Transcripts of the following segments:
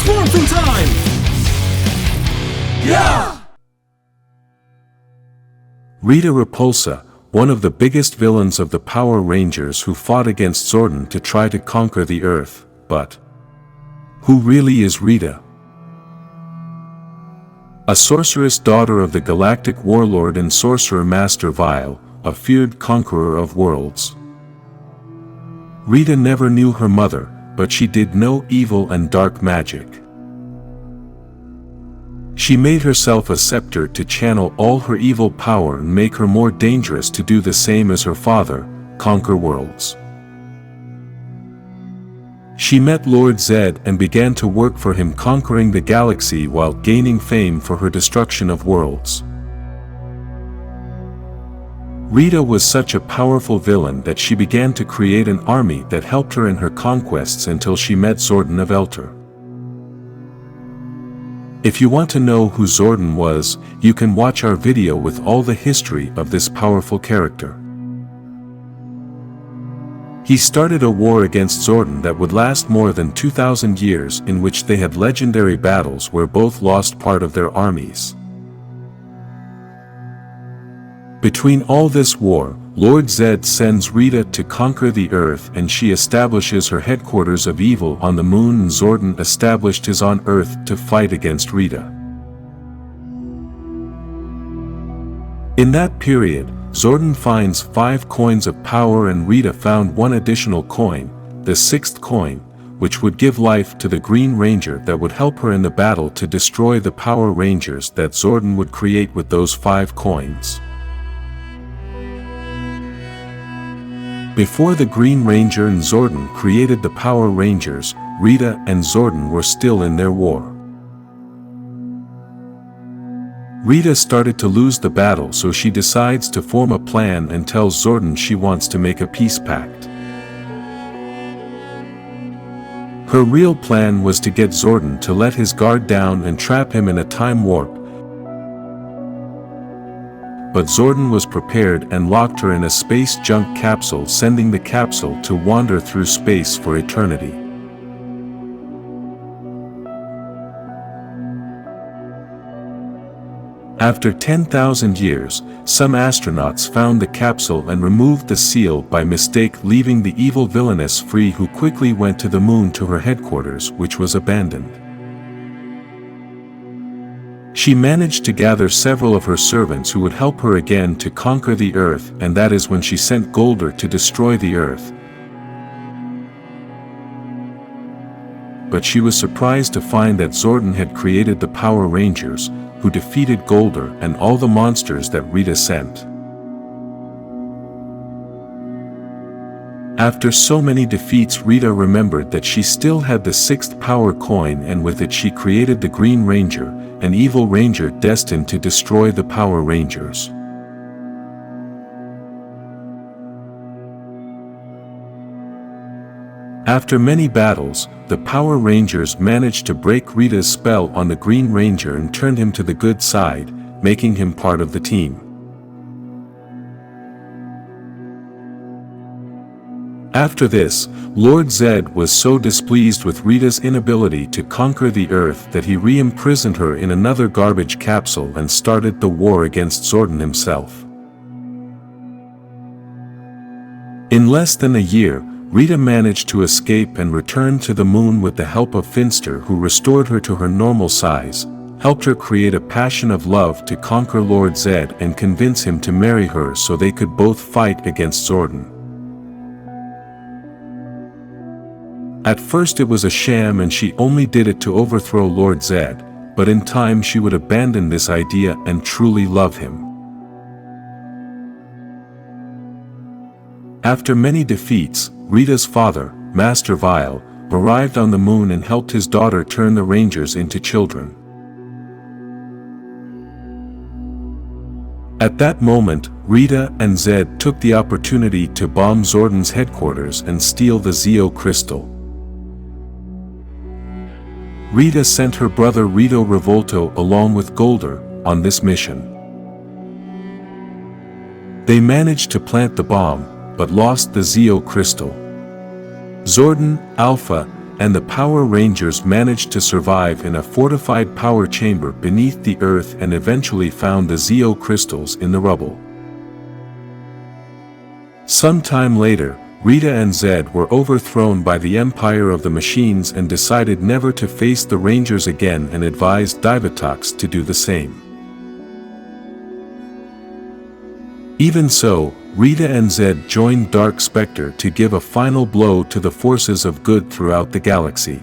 Morphin time! Yeah! Rita Repulsa, one of the biggest villains of the Power Rangers who fought against Zordon to try to conquer the Earth, but who really is Rita? A sorceress daughter of the galactic warlord and sorcerer Master Vile, a feared conqueror of worlds. Rita never knew her mother, but she did know evil and dark magic. She made herself a scepter to channel all her evil power and make her more dangerous to do the same as her father, conquer worlds. She met Lord Zedd and began to work for him, conquering the galaxy while gaining fame for her destruction of worlds. Rita was such a powerful villain that she began to create an army that helped her in her conquests until she met Zordon of Elter. If you want to know who Zordon was, you can watch our video with all the history of this powerful character. He started a war against Zordon that would last more than 2,000 years, in which they had legendary battles where both lost part of their armies. Between all this war, Lord Zedd sends Rita to conquer the Earth, and she establishes her headquarters of evil on the moon, and Zordon established his on Earth to fight against Rita. In that period, Zordon finds 5 coins of power and Rita found 1 additional coin, the 6th coin, which would give life to the Green Ranger that would help her in the battle to destroy the Power Rangers that Zordon would create with those 5 coins. Before the Green Ranger and Zordon created the Power Rangers, Rita and Zordon were still in their war. Rita started to lose the battle, so she decides to form a plan and tells Zordon she wants to make a peace pact. Her real plan was to get Zordon to let his guard down and trap him in a time warp. But Zordon was prepared and locked her in a space junk capsule, sending the capsule to wander through space for eternity. After 10,000 years, some astronauts found the capsule and removed the seal by mistake, leaving the evil villainess free, who quickly went to the moon to her headquarters, which was abandoned. She managed to gather several of her servants who would help her again to conquer the Earth, and that is when she sent Goldar to destroy the Earth. But she was surprised to find that Zordon had created the Power Rangers, who defeated Goldar and all the monsters that Rita sent. After so many defeats, Rita remembered that she still had the 6th power coin, and with it she created the Green Ranger, an evil ranger destined to destroy the Power Rangers. After many battles, the Power Rangers managed to break Rita's spell on the Green Ranger and turned him to the good side, making him part of the team. After this, Lord Zedd was so displeased with Rita's inability to conquer the Earth that he re-imprisoned her in another garbage capsule and started the war against Zordon himself. In less than a year, Rita managed to escape and return to the moon with the help of Finster, who restored her to her normal size, helped her create a passion of love to conquer Lord Zedd and convince him to marry her so they could both fight against Zordon. At first it was a sham and she only did it to overthrow Lord Zedd, but in time she would abandon this idea and truly love him. After many defeats, Rita's father, Master Vile, arrived on the moon and helped his daughter turn the Rangers into children. At that moment, Rita and Zedd took the opportunity to bomb Zordon's headquarters and steal the Zeo crystal. Rita sent her brother Rita Repulsa along with Goldar on this mission. They managed to plant the bomb, but lost the Zeo crystal. Zordon, Alpha, and the Power Rangers managed to survive in a fortified power chamber beneath the earth and eventually found the Zeo crystals in the rubble. Sometime later, Rita and Zedd were overthrown by the Empire of the Machines and decided never to face the Rangers again and advised Divatox to do the same. Even so, Rita and Zedd joined Dark Spectre to give a final blow to the forces of good throughout the galaxy.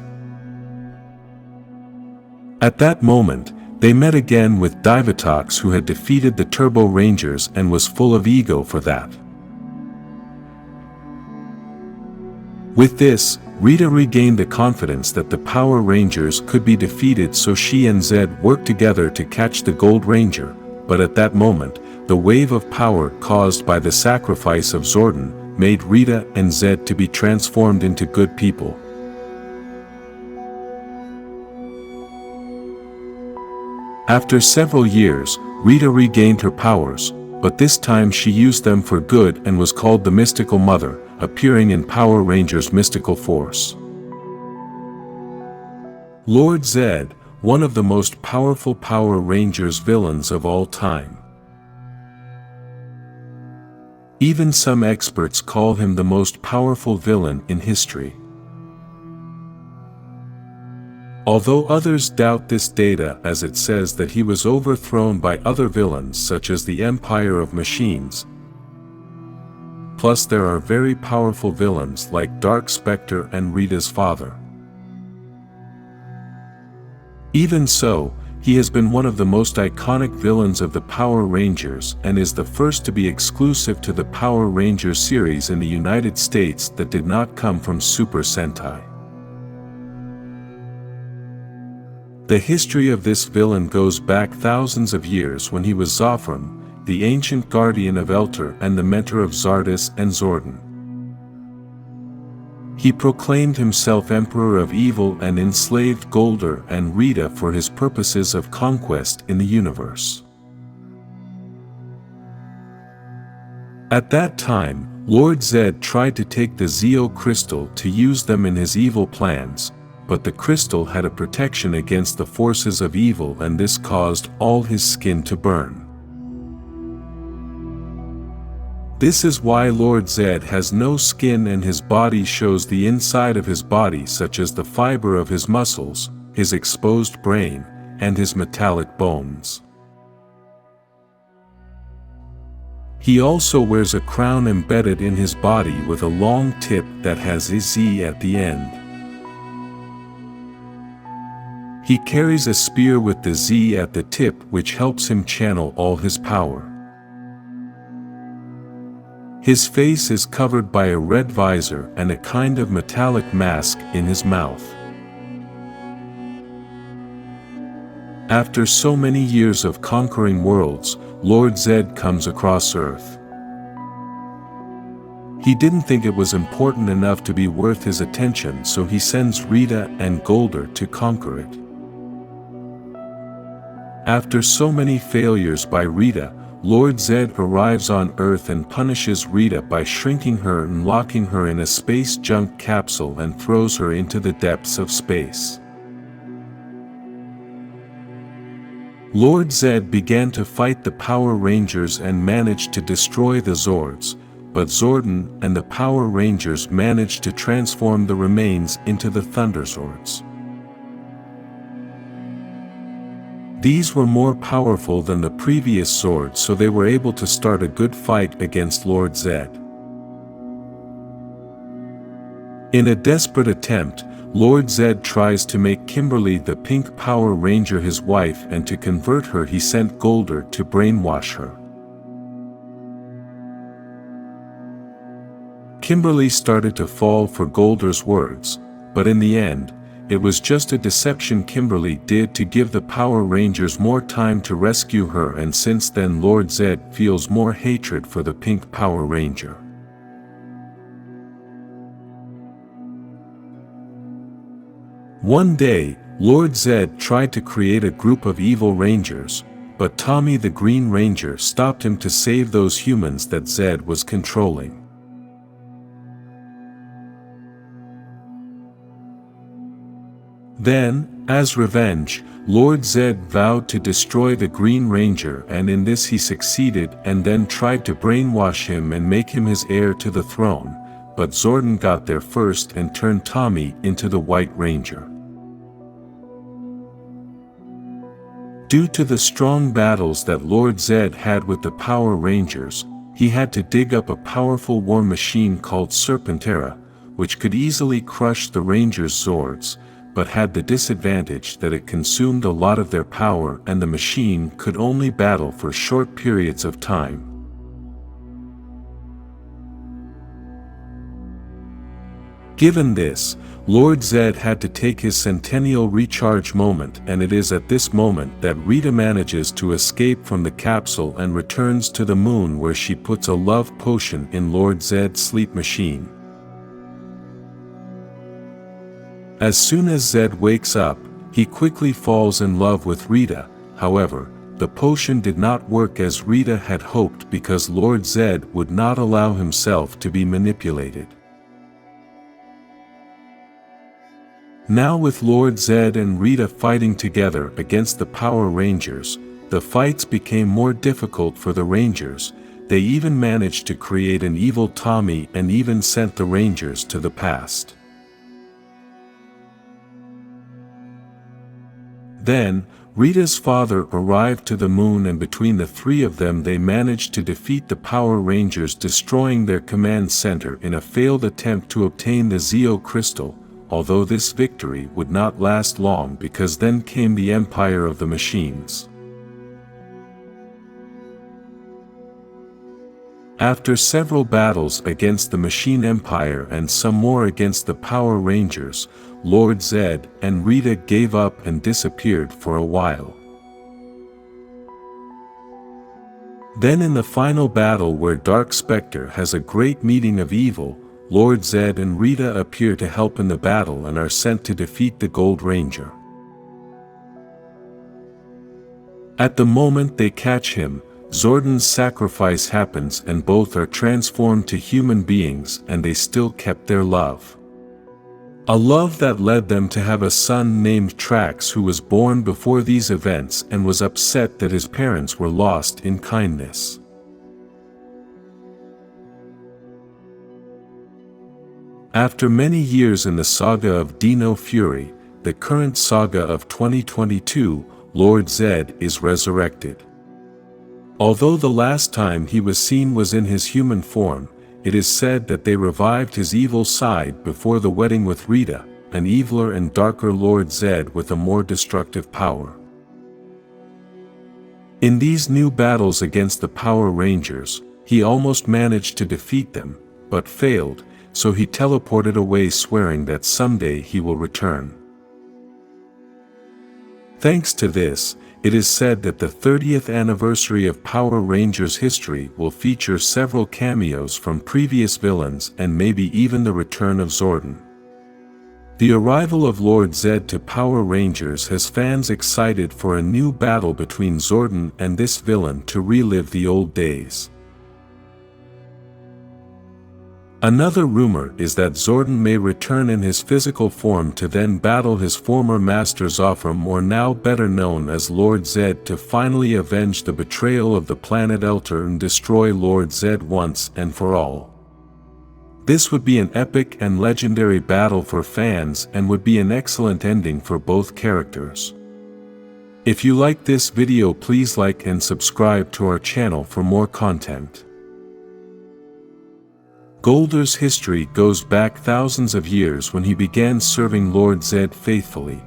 At that moment, they met again with Divatox, who had defeated the Turbo Rangers and was full of ego for that. With this, Rita regained the confidence that the Power Rangers could be defeated, so she and Zedd worked together to catch the Gold Ranger, but at that moment, the wave of power caused by the sacrifice of Zordon made Rita and Zedd to be transformed into good people. After several years, Rita regained her powers, but this time she used them for good and was called the Mystical Mother, appearing in Power Rangers Mystical Force. Lord Zedd, one of the most powerful Power Rangers villains of all time. Even some experts call him the most powerful villain in history. Although others doubt this data, as it says that he was overthrown by other villains such as the Empire of Machines. Plus there are very powerful villains like Dark Spectre and Rita's father. Even so, he has been one of the most iconic villains of the Power Rangers and is the first to be exclusive to the Power Rangers series in the United States that did not come from Super Sentai. The history of this villain goes back thousands of years when he was Zofram, the ancient guardian of Elter and the mentor of Zardos and Zordon. He proclaimed himself Emperor of Evil and enslaved Goldar and Rita for his purposes of conquest in the universe. At that time, Lord Zedd tried to take the Zeo crystal to use them in his evil plans, but the crystal had a protection against the forces of evil, and this caused all his skin to burn. This is why Lord Zedd has no skin and his body shows the inside of his body, such as the fiber of his muscles, his exposed brain, and his metallic bones. He also wears a crown embedded in his body with a long tip that has a Z at the end. He carries a spear with the Z at the tip, which helps him channel all his power. His face is covered by a red visor and a kind of metallic mask in his mouth. After so many years of conquering worlds, Lord Zedd comes across Earth. He didn't think it was important enough to be worth his attention, so he sends Rita and Goldar to conquer it. After so many failures by Rita, Lord Zedd arrives on Earth and punishes Rita by shrinking her and locking her in a space junk capsule and throws her into the depths of space. Lord Zedd began to fight the Power Rangers and managed to destroy the Zords, but Zordon and the Power Rangers managed to transform the remains into the Thunder Zords. These were more powerful than the previous Zords, so they were able to start a good fight against Lord Zedd. In a desperate attempt, Lord Zedd tries to make Kimberly the Pink Power Ranger his wife, and to convert her he sent Goldar to brainwash her. Kimberly started to fall for Goldar's words, but in the end, it was just a deception Kimberly did to give the Power Rangers more time to rescue her, and since then Lord Zedd feels more hatred for the Pink Power Ranger. One day, Lord Zedd tried to create a group of evil Rangers, but Tommy the Green Ranger stopped him to save those humans that Zedd was controlling. Then, as revenge, Lord Zedd vowed to destroy the Green Ranger, and in this he succeeded, and then tried to brainwash him and make him his heir to the throne, but Zordon got there first and turned Tommy into the White Ranger. Due to the strong battles that Lord Zedd had with the Power Rangers, he had to dig up a powerful war machine called Serpentera, which could easily crush the Rangers' Zords, but had the disadvantage that it consumed a lot of their power and the machine could only battle for short periods of time. Given this, Lord Zedd had to take his centennial recharge moment, and it is at this moment that Rita manages to escape from the capsule and returns to the moon, where she puts a love potion in Lord Zedd's sleep machine. As soon as Zedd wakes up, he quickly falls in love with Rita. However, the potion did not work as Rita had hoped, because Lord Zedd would not allow himself to be manipulated. Now, with Lord Zedd and Rita fighting together against the Power Rangers, the fights became more difficult for the Rangers. They even managed to create an evil Tommy and even sent the Rangers to the past. Then, Rita's father arrived to the moon, and between the three of them they managed to defeat the Power Rangers, destroying their command center in a failed attempt to obtain the Zeo crystal, although this victory would not last long, because then came the Empire of the Machines. After several battles against the Machine Empire and some more against the Power Rangers, Lord Zedd and Rita gave up and disappeared for a while. Then in the final battle, where Dark Spectre has a great meeting of evil, Lord Zedd and Rita appear to help in the battle and are sent to defeat the Gold Ranger. At the moment they catch him, Zordon's sacrifice happens and both are transformed to human beings, and they still kept their love. A love that led them to have a son named Trax, who was born before these events and was upset that his parents were lost in kindness. After many years in the saga of Dino Fury, the current saga of 2022, Lord Zedd is resurrected. Although the last time he was seen was in his human form, it is said that they revived his evil side before the wedding with Rita, an eviler and darker Lord Zedd with a more destructive power. In these new battles against the Power Rangers, he almost managed to defeat them, but failed, so he teleported away, swearing that someday he will return. Thanks to this, it is said that the 30th anniversary of Power Rangers history will feature several cameos from previous villains and maybe even the return of Zordon. The arrival of Lord Zedd to Power Rangers has fans excited for a new battle between Zordon and this villain to relive the old days. Another rumor is that Zordon may return in his physical form to then battle his former master Zophram, or now better known as Lord Zedd, to finally avenge the betrayal of the planet Elter and destroy Lord Zedd once and for all. This would be an epic and legendary battle for fans and would be an excellent ending for both characters. If you like this video, please like and subscribe to our channel for more content. Goldar's history goes back thousands of years when he began serving Lord Zedd faithfully.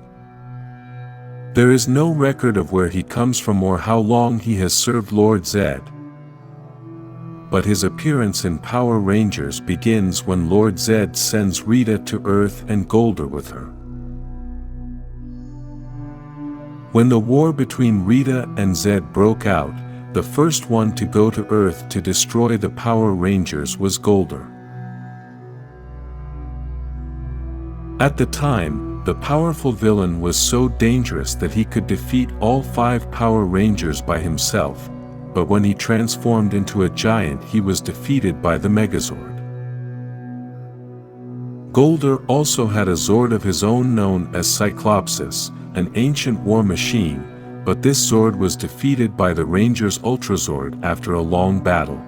There is no record of where he comes from or how long he has served Lord Zedd. But his appearance in Power Rangers begins when Lord Zedd sends Rita to Earth and Goldar with her. When the war between Rita and Zedd broke out, the first one to go to Earth to destroy the Power Rangers was Goldar. At the time, the powerful villain was so dangerous that he could defeat all 5 Power Rangers by himself, but when he transformed into a giant he was defeated by the Megazord. Goldar also had a Zord of his own known as Cyclopsis, an ancient war machine, but this Zord was defeated by the Ranger's Ultrazord after a long battle.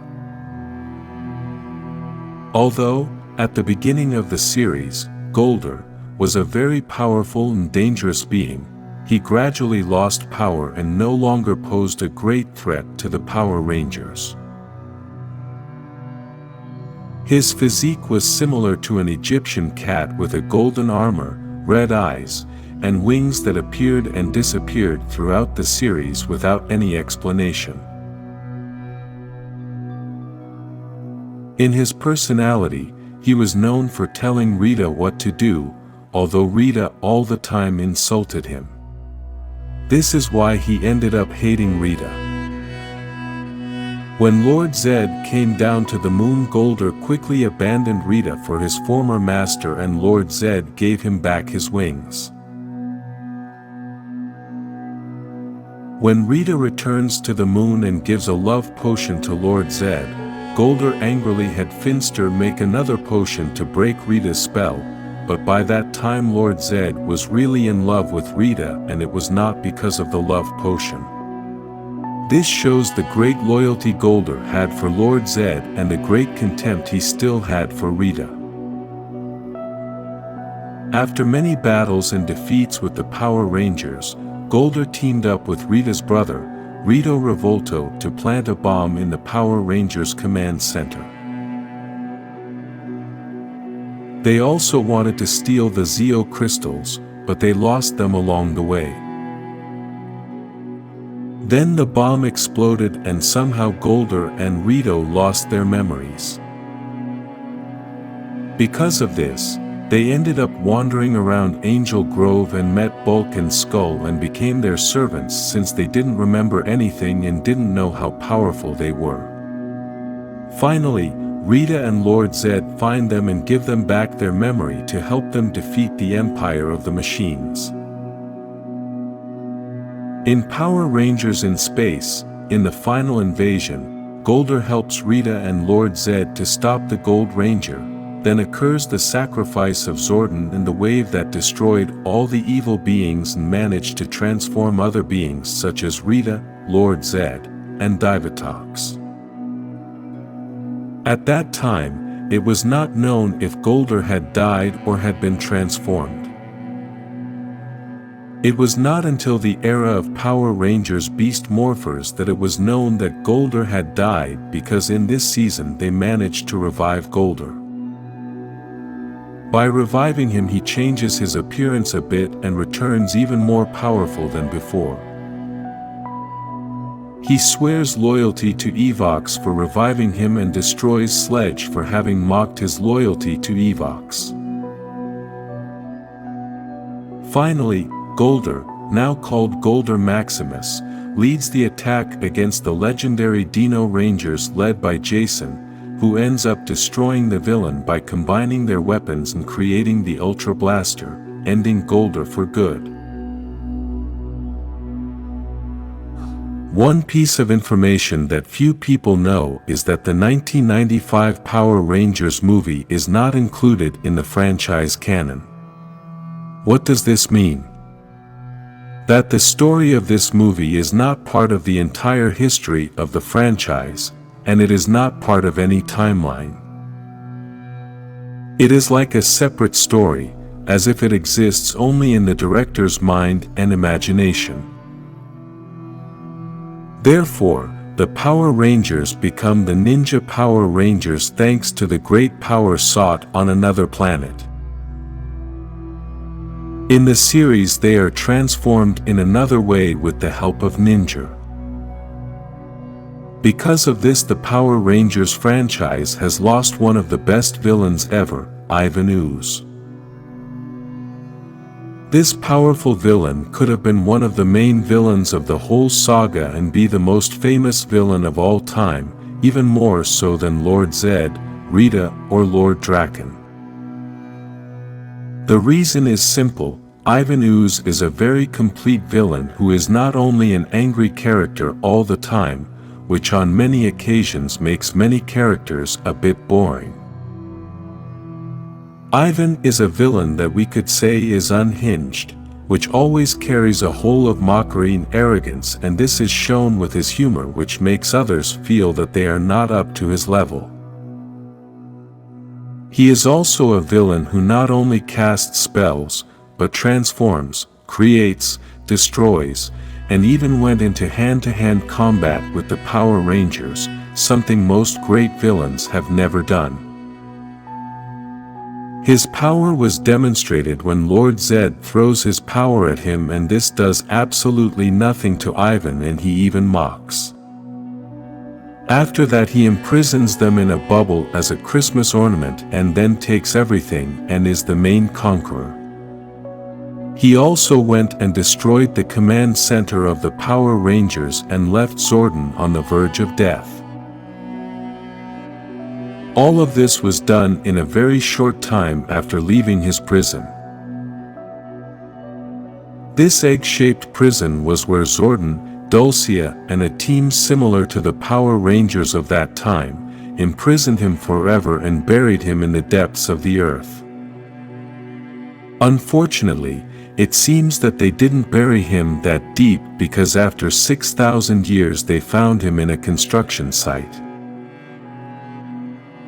Although, at the beginning of the series, Goldar was a very powerful and dangerous being, he gradually lost power and no longer posed a great threat to the Power Rangers. His physique was similar to an Egyptian cat with a golden armor, red eyes, and wings that appeared and disappeared throughout the series without any explanation. In his personality, he was known for telling Rita what to do, although Rita all the time insulted him. This is why he ended up hating Rita. When Lord Zedd came down to the moon, Goldar quickly abandoned Rita for his former master and Lord Zedd gave him back his wings. When Rita returns to the moon and gives a love potion to Lord Zedd, Goldar angrily had Finster make another potion to break Rita's spell, but by that time Lord Zedd was really in love with Rita and it was not because of the love potion. This shows the great loyalty Goldar had for Lord Zedd and the great contempt he still had for Rita. After many battles and defeats with the Power Rangers, Goldar teamed up with Rita's brother, Rita Repulsa, to plant a bomb in the Power Rangers command center. They also wanted to steal the Zeo crystals, but they lost them along the way. Then the bomb exploded and somehow Goldar and Rita lost their memories. Because of this, they ended up wandering around Angel Grove and met Bulk and Skull and became their servants since they didn't remember anything and didn't know how powerful they were. Finally, Rita and Lord Zedd find them and give them back their memory to help them defeat the Empire of the Machines. In Power Rangers in Space, in the final invasion, Goldar helps Rita and Lord Zedd to stop the Gold Ranger. Then occurs the sacrifice of Zordon and the wave that destroyed all the evil beings and managed to transform other beings such as Rita, Lord Zedd, and Divatox. At that time, it was not known if Goldar had died or had been transformed. It was not until the era of Power Rangers Beast Morphers that it was known that Goldar had died, because in this season they managed to revive Goldar. By reviving him, he changes his appearance a bit and returns even more powerful than before. He swears loyalty to Evox for reviving him and destroys Sledge for having mocked his loyalty to Evox. Finally, Goldar, now called Goldar Maximus, leads the attack against the legendary Dino Rangers led by Jason, who ends up destroying the villain by combining their weapons and creating the Ultra Blaster, ending Goldar for good. One piece of information that few people know is that the 1995 Power Rangers movie is not included in the franchise canon. What does this mean? That the story of this movie is not part of the entire history of the franchise, and it is not part of any timeline. It is like a separate story, as if it exists only in the director's mind and imagination. Therefore, the Power Rangers become the Ninja Power Rangers thanks to the great power sought on another planet. In the series they are transformed in another way with the help of Ninja. Because of this, the Power Rangers franchise has lost one of the best villains ever, Ivan Ooze. This powerful villain could have been one of the main villains of the whole saga and be the most famous villain of all time, even more so than Lord Zedd, Rita, or Lord Drakkon. The reason is simple: Ivan Ooze is a very complete villain who is not only an angry character all the time, which on many occasions makes many characters a bit boring. Ivan is a villain that we could say is unhinged, which always carries a whole of mockery and arrogance, and this is shown with his humor, which makes others feel that they are not up to his level. He is also a villain who not only casts spells, but transforms, creates, destroys, and even went into hand-to-hand combat with the Power Rangers, something most great villains have never done. His power was demonstrated when Lord Zedd throws his power at him, and this does absolutely nothing to Ivan, and he even mocks. After that he imprisons them in a bubble as a Christmas ornament and then takes everything and is the main conqueror. He also went and destroyed the command center of the Power Rangers and left Zordon on the verge of death. All of this was done in a very short time after leaving his prison. This egg-shaped prison was where Zordon, Dulcia, and a team similar to the Power Rangers of that time, imprisoned him forever and buried him in the depths of the earth. Unfortunately, it seems that they didn't bury him that deep, because after 6,000 years they found him in a construction site.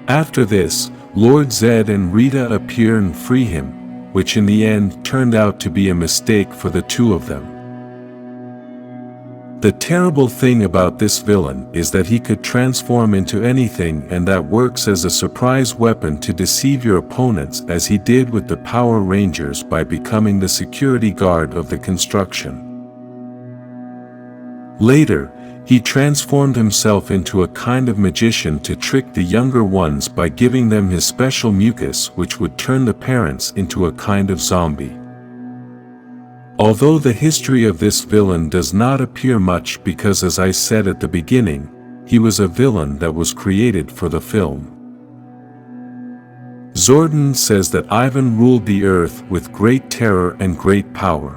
After this, Lord Zedd and Rita appear and free him, which in the end turned out to be a mistake for the two of them. The terrible thing about this villain is that he could transform into anything, and that works as a surprise weapon to deceive your opponents, as he did with the Power Rangers by becoming the security guard of the construction. Later, he transformed himself into a kind of magician to trick the younger ones by giving them his special mucus, which would turn the parents into a kind of zombie. Although the history of this villain does not appear much, because as I said at the beginning, he was a villain that was created for the film. Zordon says that Ivan ruled the earth with great terror and great power.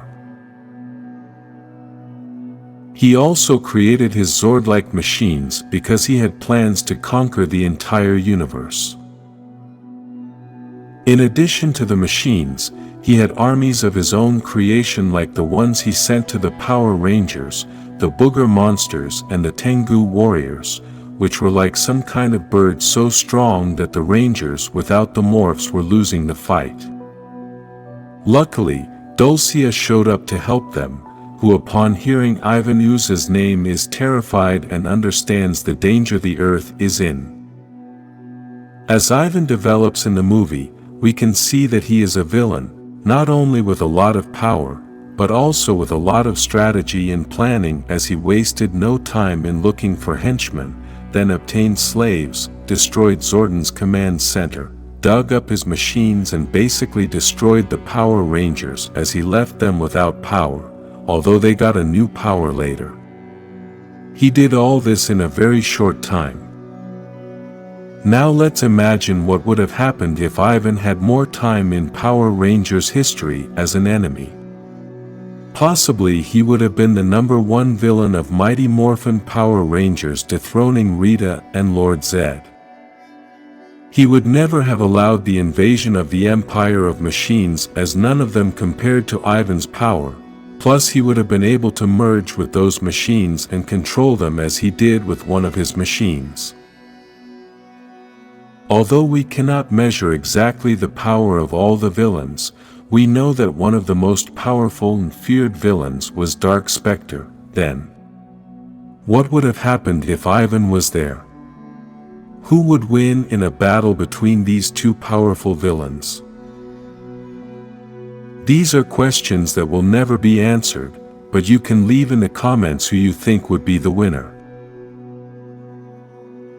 He also created his Zord-like machines because he had plans to conquer the entire universe. In addition to the machines, he had armies of his own creation, like the ones he sent to the Power Rangers, the Booger Monsters and the Tengu Warriors, which were like some kind of bird so strong that the Rangers without the morphs were losing the fight. Luckily, Dulcia showed up to help them, who upon hearing Ivan Ooze's name is terrified and understands the danger the Earth is in. As Ivan develops in the movie, we can see that he is a villain, not only with a lot of power, but also with a lot of strategy and planning, as he wasted no time in looking for henchmen, then obtained slaves, destroyed Zordon's command center, dug up his machines and basically destroyed the Power Rangers, as he left them without power, although they got a new power later. He did all this in a very short time. Now let's imagine what would have happened if Ivan had more time in Power Rangers history as an enemy. Possibly he would have been the #1 villain of Mighty Morphin Power Rangers, dethroning Rita and Lord Zedd. He would never have allowed the invasion of the Empire of Machines, as none of them compared to Ivan's power. Plus he would have been able to merge with those machines and control them as he did with one of his machines. Although we cannot measure exactly the power of all the villains, we know that one of the most powerful and feared villains was Dark Spectre. Then, what would have happened if Ivan was there? Who would win in a battle between these two powerful villains? These are questions that will never be answered, but you can leave in the comments who you think would be the winner.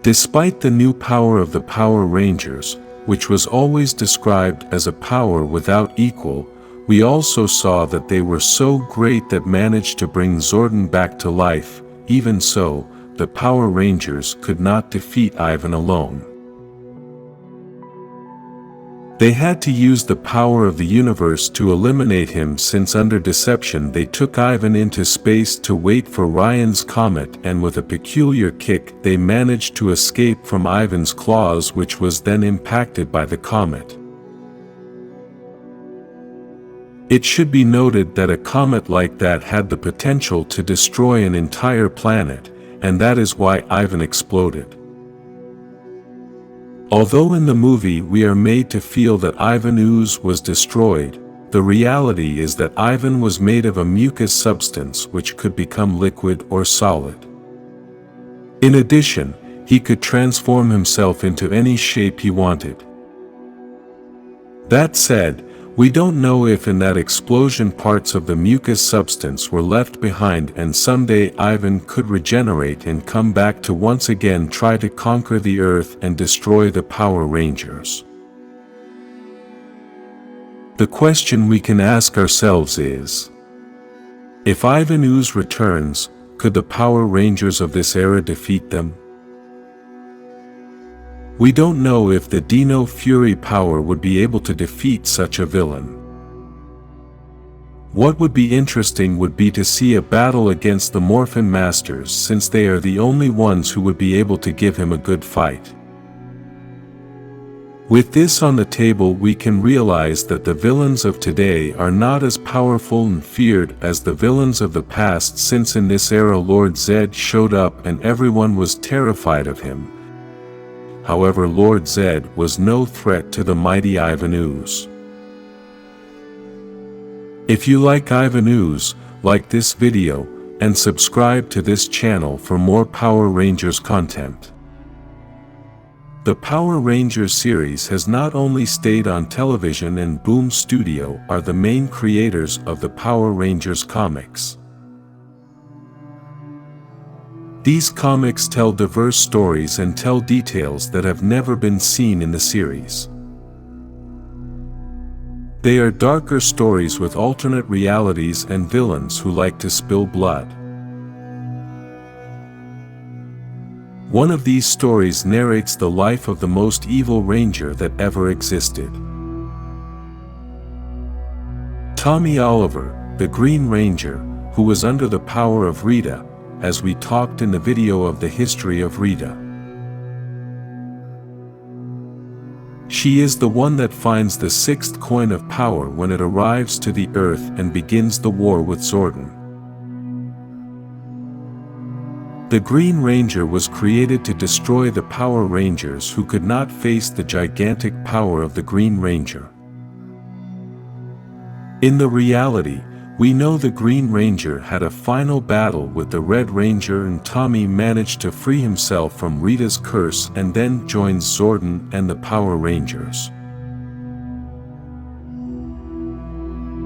Despite the new power of the Power Rangers, which was always described as a power without equal, we also saw that they were so great that managed to bring Zordon back to life. Even so, the Power Rangers could not defeat Ivan alone. They had to use the power of the universe to eliminate him, since under deception they took Ivan into space to wait for Ryan's comet, and with a peculiar kick they managed to escape from Ivan's claws, which was then impacted by the comet. It should be noted that a comet like that had the potential to destroy an entire planet, and that is why Ivan exploded. Although in the movie we are made to feel that Ivan Ooze was destroyed, the reality is that Ivan was made of a mucus substance which could become liquid or solid. In addition, he could transform himself into any shape he wanted. That said, we don't know if in that explosion parts of the mucus substance were left behind and someday Ivan could regenerate and come back to once again try to conquer the Earth and destroy the Power Rangers. The question we can ask ourselves is, if Ivan Ooze returns, could the Power Rangers of this era defeat them? We don't know if the Dino Fury power would be able to defeat such a villain. What would be interesting would be to see a battle against the Morphin Masters, since they are the only ones who would be able to give him a good fight. With this on the table, we can realize that the villains of today are not as powerful and feared as the villains of the past, since in this era Lord Zedd showed up and everyone was terrified of him. However, Lord Zedd was no threat to the mighty Ivan Ooze. If you like Ivan Ooze, like this video, and subscribe to this channel for more Power Rangers content. The Power Rangers series has not only stayed on television, and Boom Studio are the main creators of the Power Rangers comics. These comics tell diverse stories and tell details that have never been seen in the series. They are darker stories with alternate realities and villains who like to spill blood. One of these stories narrates the life of the most evil ranger that ever existed. Tommy Oliver, the Green Ranger, who was under the power of Rita, as we talked in the video of the history of Rita. She is the one that finds the sixth coin of power when it arrives to the Earth and begins the war with Zordon. The Green Ranger was created to destroy the Power Rangers who could not face the gigantic power of the Green Ranger. In the reality, we know the Green Ranger had a final battle with the Red Ranger, and Tommy managed to free himself from Rita's curse and then joins Zordon and the Power Rangers.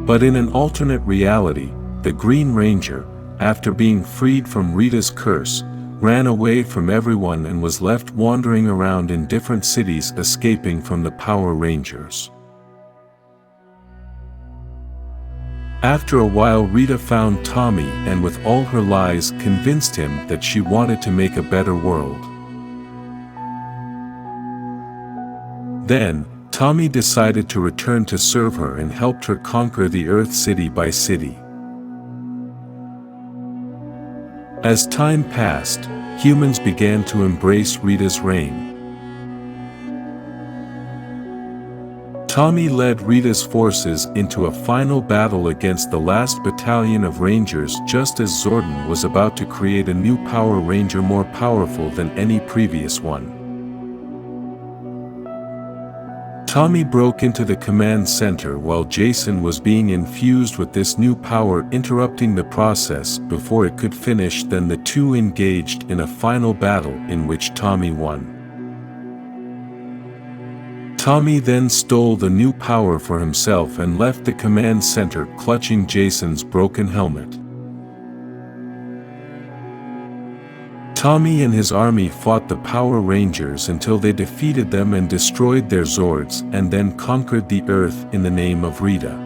But in an alternate reality, the Green Ranger, after being freed from Rita's curse, ran away from everyone and was left wandering around in different cities escaping from the Power Rangers. After a while, Rita found Tommy and with all her lies convinced him that she wanted to make a better world. Then, Tommy decided to return to serve her and helped her conquer the Earth city by city. As time passed, humans began to embrace Rita's reign. Tommy led Rita's forces into a final battle against the last battalion of Rangers just as Zordon was about to create a new Power Ranger more powerful than any previous one. Tommy broke into the command center while Jason was being infused with this new power, interrupting the process before it could finish. Then the two engaged in a final battle in which Tommy won. Tommy then stole the new power for himself and left the command center clutching Jason's broken helmet. Tommy and his army fought the Power Rangers until they defeated them and destroyed their Zords, and then conquered the Earth in the name of Rita.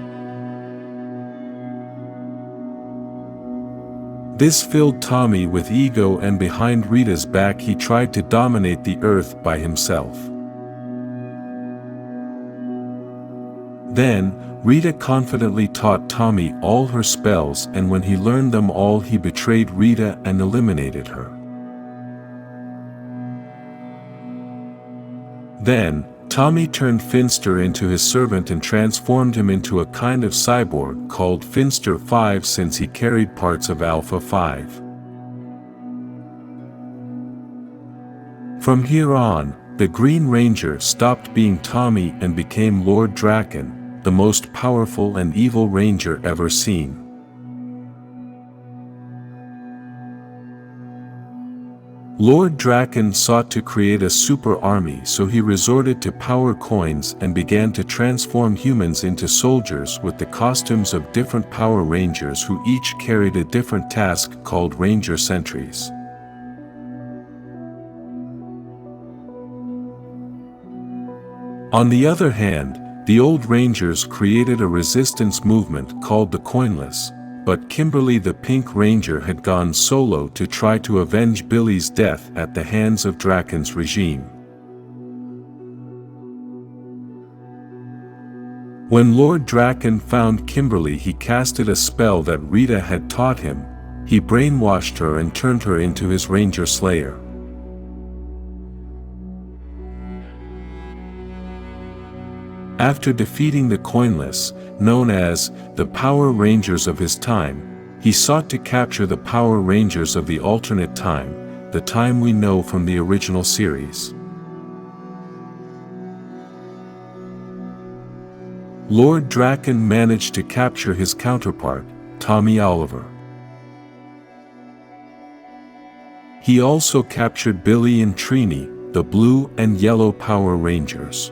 This filled Tommy with ego, and behind Rita's back he tried to dominate the Earth by himself. Then, Rita confidently taught Tommy all her spells, and when he learned them all he betrayed Rita and eliminated her. Then, Tommy turned Finster into his servant and transformed him into a kind of cyborg called Finster 5 since he carried parts of Alpha 5. From here on, the Green Ranger stopped being Tommy and became Lord Drakkon, the most powerful and evil ranger ever seen. Lord Drakkon sought to create a super army, so he resorted to power coins and began to transform humans into soldiers with the costumes of different Power Rangers who each carried a different task called Ranger Sentries. On the other hand, the old Rangers created a resistance movement called the Coinless, but Kimberly the Pink Ranger had gone solo to try to avenge Billy's death at the hands of Drakkon's regime. When Lord Drakkon found Kimberly, he casted a spell that Rita had taught him. He brainwashed her and turned her into his Ranger Slayer. After defeating the Coinless, known as the Power Rangers of his time, he sought to capture the Power Rangers of the alternate time, the time we know from the original series. Lord Drakkon managed to capture his counterpart, Tommy Oliver. He also captured Billy and Trini, the Blue and Yellow Power Rangers.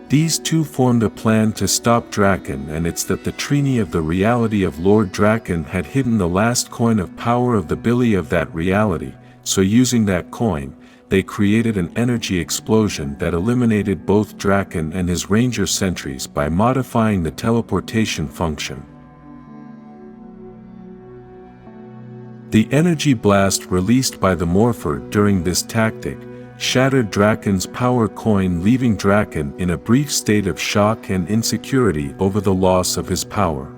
These two formed a plan to stop Drakkon, and it's that the Trini of the reality of Lord Drakkon had hidden the last coin of power of the Billy of that reality, so using that coin, they created an energy explosion that eliminated both Drakkon and his Ranger Sentries by modifying the teleportation function. The energy blast released by the Morpher during this tactic shattered Drakkon's power coin, leaving Drakkon in a brief state of shock and insecurity over the loss of his power.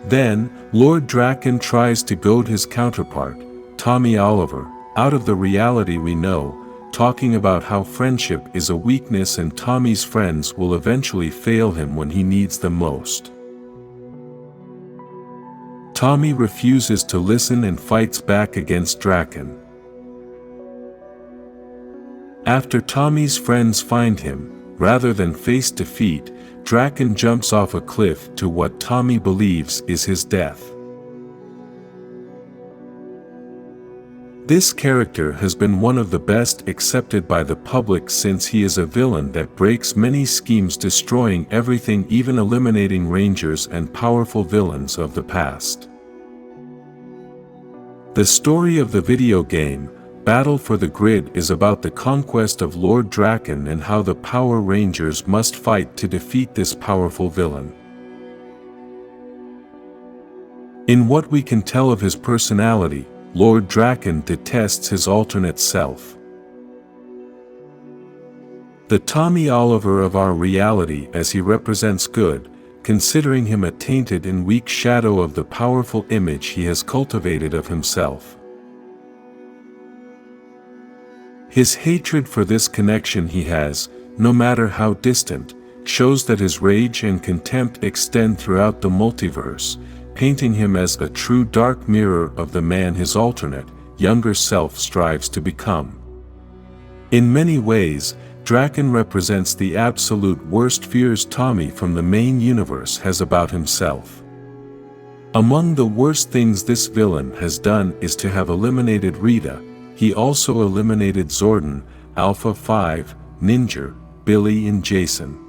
Then, Lord Drakkon tries to goad his counterpart, Tommy Oliver, out of the reality we know, talking about how friendship is a weakness and Tommy's friends will eventually fail him when he needs them most. Tommy refuses to listen and fights back against Drakkon. After Tommy's friends find him, rather than face defeat, Drakkon jumps off a cliff to what Tommy believes is his death. This character has been one of the best accepted by the public since he is a villain that breaks many schemes, destroying everything, even eliminating Rangers and powerful villains of the past. The story of the video game, Battle for the Grid, is about the conquest of Lord Drakkon and how the Power Rangers must fight to defeat this powerful villain. In what we can tell of his personality, Lord Drakkon detests his alternate self. The Tommy Oliver of our reality, as he represents good, considering him a tainted and weak shadow of the powerful image he has cultivated of himself. His hatred for this connection he has, no matter how distant, shows that his rage and contempt extend throughout the multiverse, painting him as a true dark mirror of the man his alternate, younger self strives to become. In many ways, Drakkon represents the absolute worst fears Tommy from the main universe has about himself. Among the worst things this villain has done is to have eliminated Rita. He also eliminated Zordon, Alpha 5, Ninja, Billy and Jason.